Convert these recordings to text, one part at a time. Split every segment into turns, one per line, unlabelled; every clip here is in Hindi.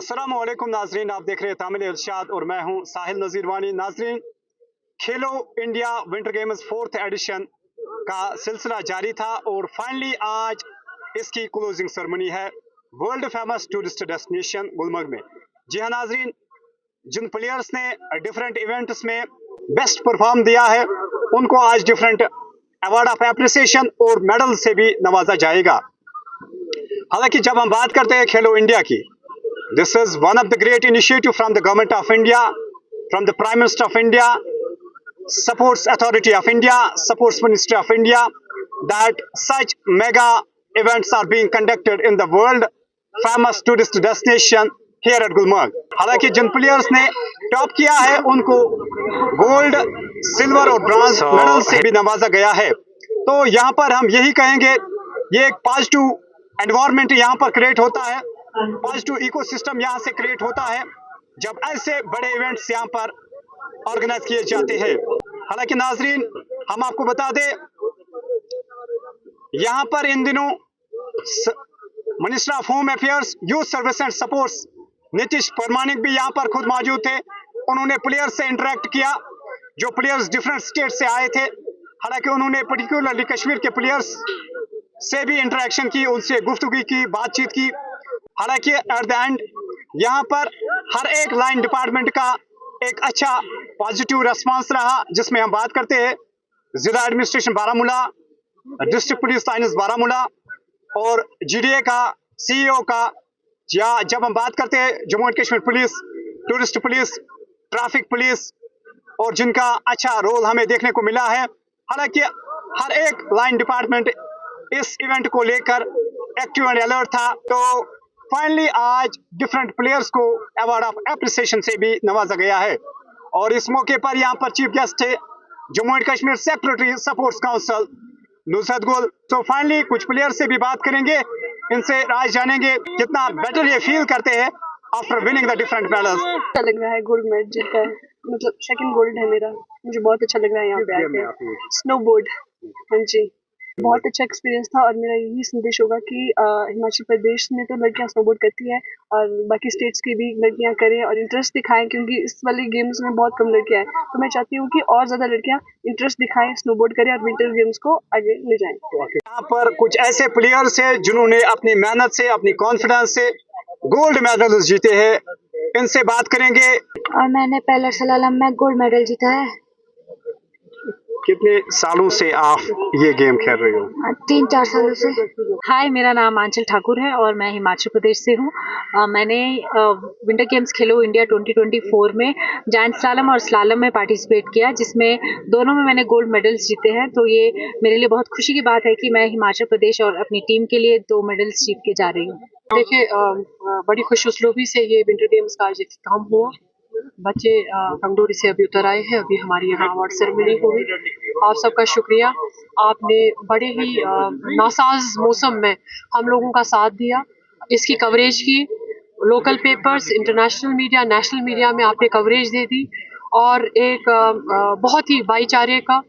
अस्सलाम वालेकुम नाजरीन, आप देख रहे हैं तामिल इरशाद और मैं हूं साहिल नज़ीर वानी। नाजरीन, खेलो India winter games 4th addition का सिलसिला जारी था और फाइनली आज इसकी क्लोजिंग सेरेमनी है world famous tourist destination Gulmarg में। जी हाँ नाजरीन, जिन प्लेयर्स ने डिफरेंट इवेंट्स में बेस्ट परफॉर्म दिया है उनको आज डिफरेंट अवार्ड ऑफ एप्रिसिएशन और मेडल से भी नवाजा जाएगा। हालांकि जब हम बात करते हैं खेलो इंडिया की, this is one of the great initiative from the government of India, from the Prime Minister of India, Sports Authority of India, Sports Ministry of India, that such mega events are being conducted in the world famous tourist destination here at Gulmarg. हालांकि जिन प्लेयर्स ने टॉप किया है उनको गोल्ड, सिल्वर और ब्रॉन्ज मेडल से भी नवाजा गया है। तो यहाँ पर हम यही कहेंगे, ये एक पॉजिटिव एनवायरनमेंट यहाँ पर क्रिएट होता है, पॉजिटिव इकोसिस्टम यहाँ से क्रिएट होता है जब ऐसे बड़े इवेंट्स यहाँ पर ऑर्गेनाइज किए जाते हैं। हालांकि नाजरीन, हम आपको बता दें, यहाँ पर इन दिनों minister of home affairs, youth service and sports Nitish Pramanik भी यहाँ पर खुद मौजूद थे। उन्होंने प्लेयर्स से इंटरेक्ट किया, जो प्लेयर्स डिफरेंट स्टेट से आए थे। हालांकि उन्होंने पर्टिकुलरली कश्मीर के प्लेयर्स से भी इंटरेक्शन की, उनसे गुफ्तगू की, बातचीत की। हालांकि एट द एंड यहाँ पर हर एक लाइन डिपार्टमेंट का एक अच्छा पॉजिटिव रेस्पॉन्स रहा, जिसमें हम बात करते हैं जिला administration Baramulla, district police lines Baramulla और जीडीए का, सीईओ का, या जब हम बात करते हैं Jammu and Kashmir police, tourist police, traffic police, और जिनका अच्छा रोल हमें देखने को मिला है। हालांकि हर एक लाइन डिपार्टमेंट इस इवेंट को लेकर एक्टिव एंड अलर्ट था। तो फाइनली आज डिफरेंट प्लेयर्स को अवार्ड ऑफ एप्रिसिएशन से भी नवाजा गया है और इस मौके पर यहाँ पर चीफ गेस्ट थे Jammu and Kashmir secretary sports council Nusrat गुल। तो फाइनली कुछ प्लेयर से भी बात करेंगे, इनसे राय जानेंगे कितना बेटर ये फील करते हैं after winning the different medals.
अच्छा लग रहा है, गोल्ड मेडल जीता है, मतलब सेकंड गोल्ड है मेरा, मुझे बहुत अच्छा लग रहा है यहाँ पे आके। स्नोबोर्ड, हाँ जी, बहुत अच्छा एक्सपीरियंस था और मेरा यही संदेश होगा कि हिमाचल प्रदेश में तो लड़कियां स्नोबोर्ड करती हैं और बाकी स्टेट्स की भी लड़कियां करें और इंटरेस्ट दिखाएं, क्योंकि इस वाले गेम्स में बहुत कम लड़कियां हैं। तो मैं चाहती हूँ कि और ज़्यादा लड़कियां इंटरेस्ट दिखाएं, स्नोबोर्ड करें और विंटर गेम्स को आगे ले जाएं।
यहाँ पर कुछ ऐसे प्लेयर्स हैं जिन्होंने अपनी मेहनत से, अपनी कॉन्फिडेंस से गोल्ड मेडल जीते हैं, इनसे बात करेंगे।
और मैंने पहले सलालम में गोल्ड मेडल जीता है।
कितने सालों से आप ये गेम खेल रही हो?
3-4 सालों से।
हाय, मेरा नाम आंचल ठाकुर है और मैं हिमाचल प्रदेश से हूँ। मैंने विंटर गेम्स खेलो इंडिया 2024 में जायंट स्लालम और स्लालम में पार्टिसिपेट किया, जिसमें दोनों में मैंने गोल्ड मेडल्स जीते हैं। तो ये मेरे लिए बहुत खुशी की बात है कि मैं हिमाचल प्रदेश और अपनी टीम के लिए 2 मेडल्स जीत के जा रही हूँ।
देखिए, बड़ी खुश उसलूबी से ये विंटर गेम्स का आज इख्तिताम हुआ। बच्चे कंगडोरी से अभी उतर आए हैं, अभी हमारी यहाँ अवार्ड सेरेमनी हुई। आप सबका शुक्रिया, आपने बड़े ही नासाज मौसम में हम लोगों का साथ दिया, इसकी कवरेज की। Local papers, international media, national media में आपने कवरेज दे दी और एक बहुत ही भाईचारे का,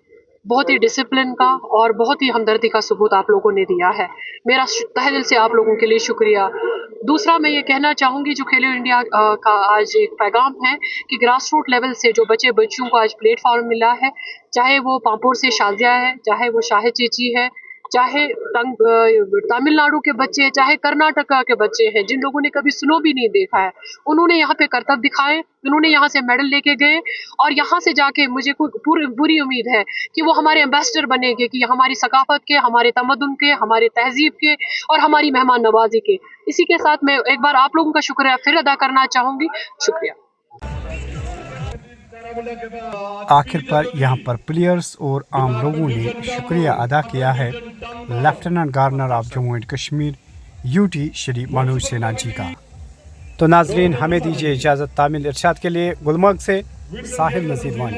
बहुत ही डिसिप्लिन का और बहुत ही हमदर्दी का सबूत आप लोगों ने दिया है। मेरा तहे दिल से आप लोगों के लिए शुक्रिया। दूसरा, मैं ये कहना चाहूँगी, जो खेलो इंडिया का आज एक पैगाम है कि ग्रास रूट लेवल से जो बच्चों को आज प्लेटफॉर्म मिला है, चाहे वो पांपोर से शाजिया है, चाहे वो शाहिद चीची है, चाहे तमिलनाडु के बच्चे, चाहे कर्नाटका के बच्चे हैं, जिन लोगों ने कभी स्नो भी नहीं देखा है, उन्होंने यहाँ पे करतब दिखाए, उन्होंने यहाँ से मेडल लेके गए और यहाँ से जाके मुझे पूरी उम्मीद है कि वो हमारे एम्बेसडर बनेंगे, कि हमारी सकाफत के, हमारे तमद्दुन के, हमारे तहजीब के और हमारी मेहमान नवाजी के। इसी के साथ मैं एक बार आप लोगों का शुक्रिया फिर अदा करना चाहूँगी। शुक्रिया।
आखिर पर यहाँ पर प्लेयर्स और आम लोगों ने शुक्रिया अदा किया है lieutenant governor of Jammu and Kashmir UT Shri Manoj Sinha ji का। तो नाजरीन, हमें दीजिए इजाज़त। तामिल इरशाद के लिए गुलमर्ग से साहिल नज़ीर वानी।